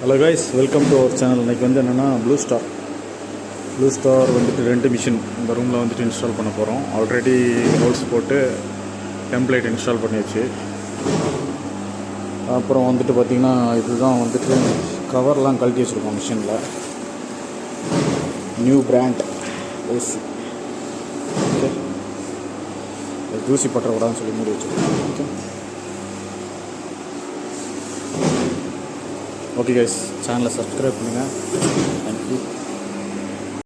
Hello guys, welcome to our channel. இன்றைக்கி வந்து என்னென்னா ப்ளூ ஸ்டார் வந்துட்டு 2 மிஷின் இந்த ரூமில் வந்துட்டு இன்ஸ்டால் பண்ண போகிறோம். ஆல்ரெடி ஹோல்ஸ் போட்டு டெம்ப்ளேட் இன்ஸ்டால் பண்ணியாச்சு. அப்புறம் வந்துட்டு பார்த்திங்கன்னா இதுதான் வந்துட்டு கவர்லாம் கழட்டி வச்சுருக்கோம் மிஷினில். New brand AC. ஓகே, தூசி பற்றக்கூடாதுன்னு சொல்லி மூடி வச்சுருக்கோம். ஓகே ஓகே கைஸ், சேனலை சப்ஸ்கிரைப் பண்ணுங்கள். தேங்க்யூ.